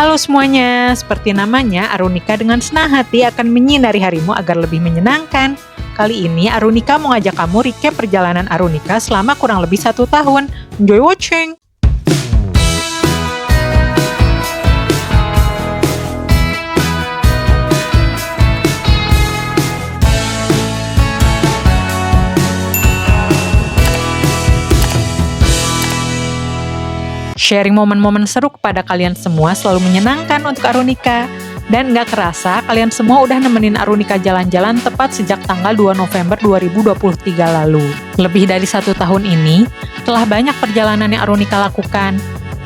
Halo semuanya, seperti namanya, Arunika dengan senang hati akan menyinari harimu agar lebih menyenangkan. Kali ini Arunika mau ngajak kamu recap perjalanan Arunika selama kurang lebih 1 tahun. Enjoy watching! Sharing momen-momen seru kepada kalian semua selalu menyenangkan untuk Arunika. Dan nggak kerasa, kalian semua udah nemenin Arunika jalan-jalan tepat sejak tanggal 2 November 2023 lalu. Lebih dari 1 tahun ini, telah banyak perjalanan yang Arunika lakukan.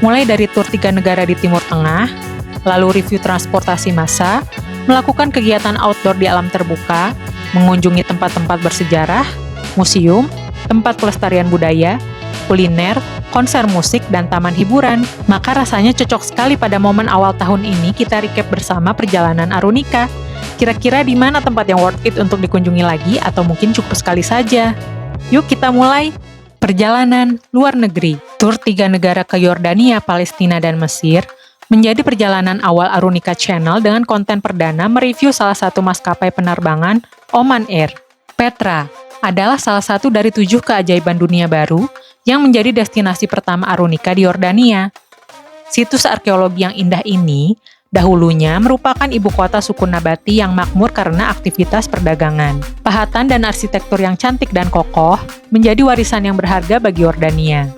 Mulai dari tur 3 negara di Timur Tengah, lalu review transportasi massal, melakukan kegiatan outdoor di alam terbuka, mengunjungi tempat-tempat bersejarah, museum, tempat pelestarian budaya, kuliner, konser musik, dan taman hiburan. Maka rasanya cocok sekali pada momen awal tahun ini kita recap bersama perjalanan Arunika. Kira-kira di mana tempat yang worth it untuk dikunjungi lagi atau mungkin cukup sekali saja? Yuk kita mulai! Perjalanan luar negeri. Tur 3 negara ke Yordania, Palestina, dan Mesir menjadi perjalanan awal Arunika Channel dengan konten perdana mereview salah satu maskapai penerbangan, Oman Air. Petra adalah salah satu dari 7 keajaiban dunia baru yang menjadi destinasi pertama Arunika di Yordania. Situs arkeologi yang indah ini dahulunya merupakan ibu kota suku Nabati yang makmur karena aktivitas perdagangan. Pahatan dan arsitektur yang cantik dan kokoh menjadi warisan yang berharga bagi Yordania.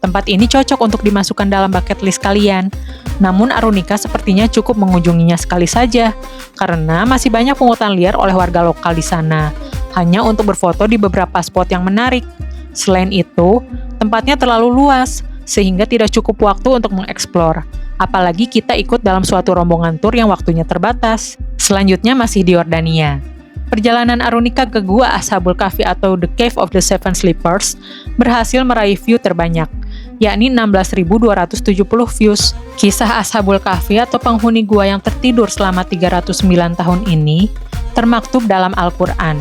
Tempat ini cocok untuk dimasukkan dalam bucket list kalian. Namun Arunika sepertinya cukup mengunjunginya sekali saja, karena masih banyak pungutan liar oleh warga lokal di sana, hanya untuk berfoto di beberapa spot yang menarik. Selain itu, tempatnya terlalu luas, sehingga tidak cukup waktu untuk mengeksplor. Apalagi kita ikut dalam suatu rombongan tur yang waktunya terbatas. Selanjutnya masih di Yordania. Perjalanan Arunika ke Gua Ashabul Kahfi atau The Cave of the Seven Sleepers berhasil meraih view terbanyak, yakni 16.270 views. Kisah Ashabul Kahfi atau penghuni gua yang tertidur selama 309 tahun ini termaktub dalam Al-Quran,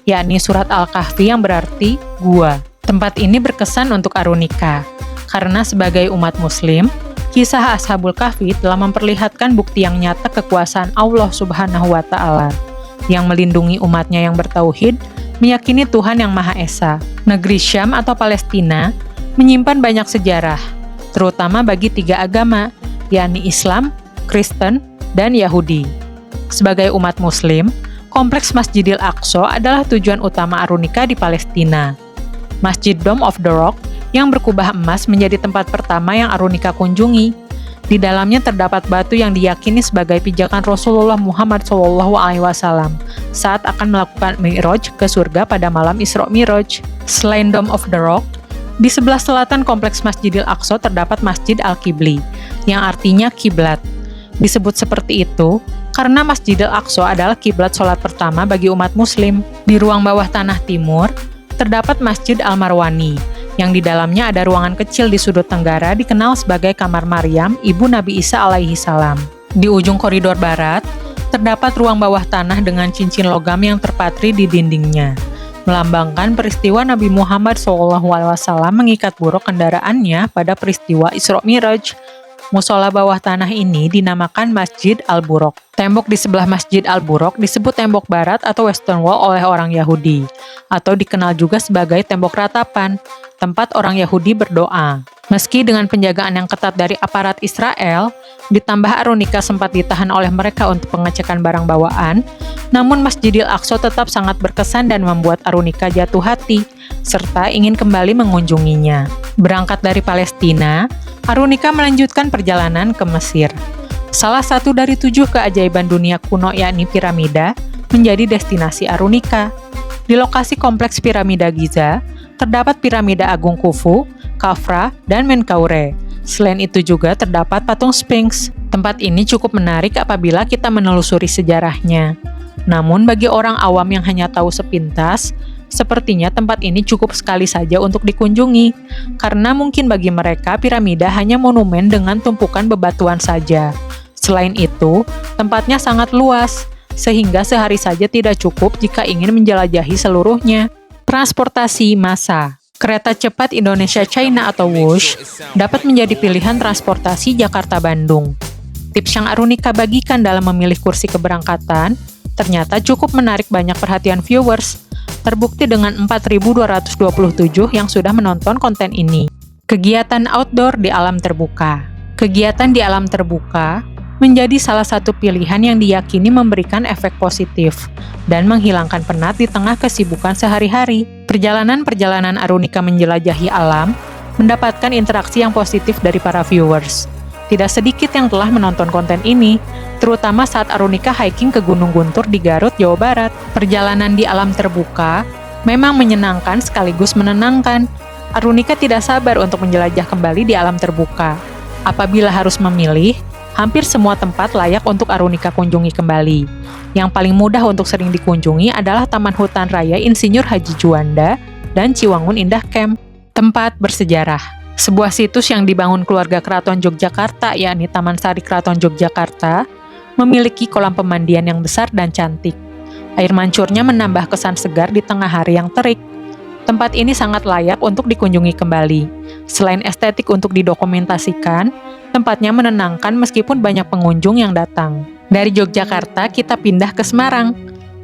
yakni surat Al-Kahfi yang berarti gua. Tempat ini berkesan untuk Arunika, karena sebagai umat muslim, kisah Ashabul Kahfi telah memperlihatkan bukti yang nyata kekuasaan Allah Subhanahu wa Ta'ala, yang melindungi umatnya yang bertauhid, meyakini Tuhan yang Maha Esa. Negeri Syam atau Palestina menyimpan banyak sejarah, terutama bagi 3 agama, yakni Islam, Kristen, dan Yahudi. Sebagai umat muslim, kompleks Masjidil Aqsa adalah tujuan utama Arunika di Palestina. Masjid Dome of the Rock yang berkubah emas menjadi tempat pertama yang Arunika kunjungi. Di dalamnya terdapat batu yang diyakini sebagai pijakan Rasulullah Muhammad SAW saat akan melakukan Mi'raj ke surga pada malam Isra Mi'raj. Selain Dome of the Rock, di sebelah selatan kompleks Masjidil Aqsa terdapat Masjid Al-Qibli, yang artinya kiblat. Disebut seperti itu karena Masjidil Aqsa adalah kiblat sholat pertama bagi umat muslim. Di ruang bawah tanah timur, terdapat Masjid Al-Marwani, yang di dalamnya ada ruangan kecil di sudut tenggara dikenal sebagai kamar Maryam, ibu Nabi Isa alaihi salam. Di ujung koridor barat, terdapat ruang bawah tanah dengan cincin logam yang terpatri di dindingnya, melambangkan peristiwa Nabi Muhammad SAW mengikat buruk kendaraannya pada peristiwa Isra Mi'raj. Musola bawah tanah ini dinamakan Masjid Al-Buraq. Tembok di sebelah Masjid Al-Buraq disebut tembok barat atau Western Wall oleh orang Yahudi, atau dikenal juga sebagai tembok ratapan, tempat orang Yahudi berdoa. Meski dengan penjagaan yang ketat dari aparat Israel, ditambah Arunika sempat ditahan oleh mereka untuk pengecekan barang bawaan, namun Masjidil Aqsa tetap sangat berkesan dan membuat Arunika jatuh hati, serta ingin kembali mengunjunginya. Berangkat dari Palestina, Arunika melanjutkan perjalanan ke Mesir. Salah satu dari 7 keajaiban dunia kuno yakni piramida menjadi destinasi Arunika. Di lokasi kompleks piramida Giza, terdapat piramida Agung Khufu, Khafra, dan Menkaure. Selain itu juga terdapat patung Sphinx. Tempat ini cukup menarik apabila kita menelusuri sejarahnya. Namun bagi orang awam yang hanya tahu sepintas, sepertinya tempat ini cukup sekali saja untuk dikunjungi, karena mungkin bagi mereka piramida hanya monumen dengan tumpukan bebatuan saja. Selain itu, tempatnya sangat luas, sehingga sehari saja tidak cukup jika ingin menjelajahi seluruhnya. Transportasi massal. Kereta cepat Indonesia-China atau WUSH dapat menjadi pilihan transportasi Jakarta-Bandung. Tips yang Arunika bagikan dalam memilih kursi keberangkatan ternyata cukup menarik banyak perhatian viewers. Terbukti dengan 4.227 yang sudah menonton konten ini. Kegiatan outdoor di alam terbuka. Kegiatan di alam terbuka menjadi salah satu pilihan yang diyakini memberikan efek positif dan menghilangkan penat di tengah kesibukan sehari-hari. Perjalanan-perjalanan Arunika menjelajahi alam mendapatkan interaksi yang positif dari para viewers. Tidak sedikit yang telah menonton konten ini, terutama saat Arunika hiking ke Gunung Guntur di Garut, Jawa Barat. Perjalanan di alam terbuka memang menyenangkan sekaligus menenangkan. Arunika tidak sabar untuk menjelajah kembali di alam terbuka. Apabila harus memilih, hampir semua tempat layak untuk Arunika kunjungi kembali. Yang paling mudah untuk sering dikunjungi adalah Taman Hutan Raya Insinyur Haji Juanda dan Ciwangun Indah Camp. Tempat bersejarah. Sebuah situs yang dibangun keluarga Keraton Yogyakarta, yakni Taman Sari Keraton Yogyakarta, memiliki kolam pemandian yang besar dan cantik. Air mancurnya menambah kesan segar di tengah hari yang terik. Tempat ini sangat layak untuk dikunjungi kembali. Selain estetik untuk didokumentasikan, tempatnya menenangkan meskipun banyak pengunjung yang datang. Dari Yogyakarta, kita pindah ke Semarang.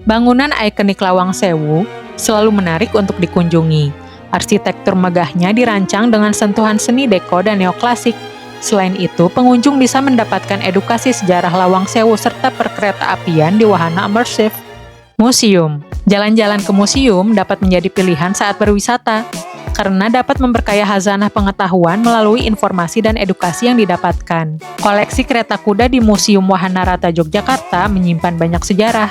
Bangunan ikonik Lawang Sewu selalu menarik untuk dikunjungi. Arsitektur megahnya dirancang dengan sentuhan seni deko dan neoklasik. Selain itu, pengunjung bisa mendapatkan edukasi sejarah Lawang Sewu serta perkereta-apian di wahana imersif. Museum. Jalan-jalan ke museum dapat menjadi pilihan saat berwisata, karena dapat memperkaya khazanah pengetahuan melalui informasi dan edukasi yang didapatkan. Koleksi kereta kuda di Museum Wahana Rata Yogyakarta menyimpan banyak sejarah,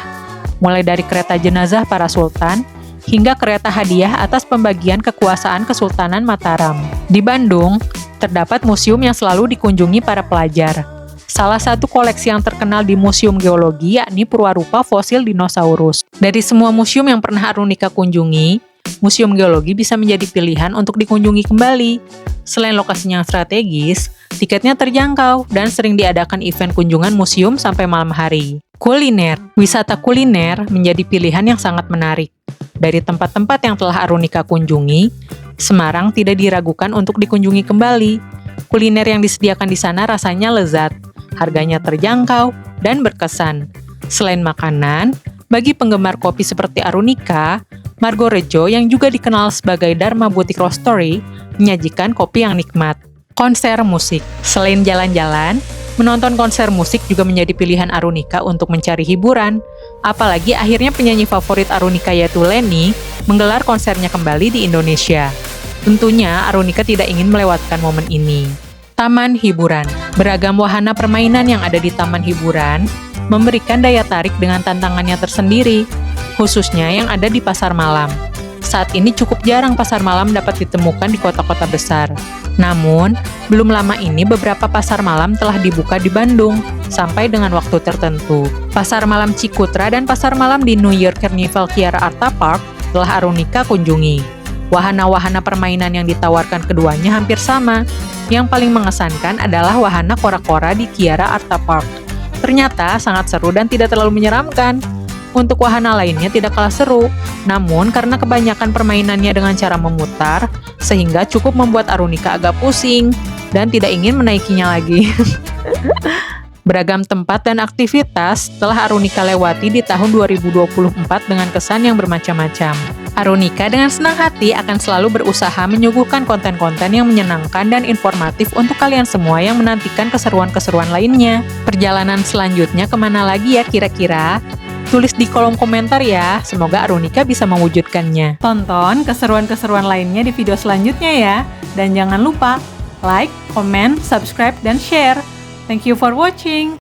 mulai dari kereta jenazah para sultan, hingga kereta hadiah atas pembagian kekuasaan Kesultanan Mataram. Di Bandung, terdapat museum yang selalu dikunjungi para pelajar. Salah satu koleksi yang terkenal di Museum Geologi yakni Purwarupa Fosil Dinosaurus. Dari semua museum yang pernah Arunika kunjungi, Museum Geologi bisa menjadi pilihan untuk dikunjungi kembali. Selain lokasinya yang strategis, tiketnya terjangkau dan sering diadakan event kunjungan museum sampai malam hari. Kuliner. Wisata kuliner menjadi pilihan yang sangat menarik. Dari tempat-tempat yang telah Arunika kunjungi, Semarang tidak diragukan untuk dikunjungi kembali. Kuliner yang disediakan di sana rasanya lezat, harganya terjangkau, dan berkesan. Selain makanan, bagi penggemar kopi seperti Arunika, Margorejo yang juga dikenal sebagai Dharma Boutique Roastery menyajikan kopi yang nikmat. Konser musik. Selain jalan-jalan, menonton konser musik juga menjadi pilihan Arunika untuk mencari hiburan. Apalagi akhirnya penyanyi favorit Arunika yaitu Lenny menggelar konsernya kembali di Indonesia. Tentunya Arunika tidak ingin melewatkan momen ini. Taman hiburan. Beragam wahana permainan yang ada di taman hiburan memberikan daya tarik dengan tantangannya tersendiri, khususnya yang ada di pasar malam. Saat ini cukup jarang pasar malam dapat ditemukan di kota-kota besar. Namun, belum lama ini beberapa pasar malam telah dibuka di Bandung, sampai dengan waktu tertentu. Pasar malam Cikutra dan pasar malam di New Year Carnival Kiara Arta Park telah Arunika kunjungi. Wahana-wahana permainan yang ditawarkan keduanya hampir sama. Yang paling mengesankan adalah wahana kora-kora di Kiara Arta Park. Ternyata sangat seru dan tidak terlalu menyeramkan. Untuk wahana lainnya tidak kalah seru, namun karena kebanyakan permainannya dengan cara memutar, sehingga cukup membuat Arunika agak pusing dan tidak ingin menaikinya lagi. Beragam tempat dan aktivitas telah Arunika lewati di tahun 2024 dengan kesan yang bermacam-macam. Arunika dengan senang hati akan selalu berusaha menyuguhkan konten-konten yang menyenangkan dan informatif untuk kalian semua yang menantikan keseruan-keseruan lainnya. Perjalanan selanjutnya kemana lagi ya kira-kira? Tulis di kolom komentar ya, semoga Arunika bisa mewujudkannya. Tonton keseruan-keseruan lainnya di video selanjutnya ya. Dan jangan lupa like, comment, subscribe, dan share. Thank you for watching.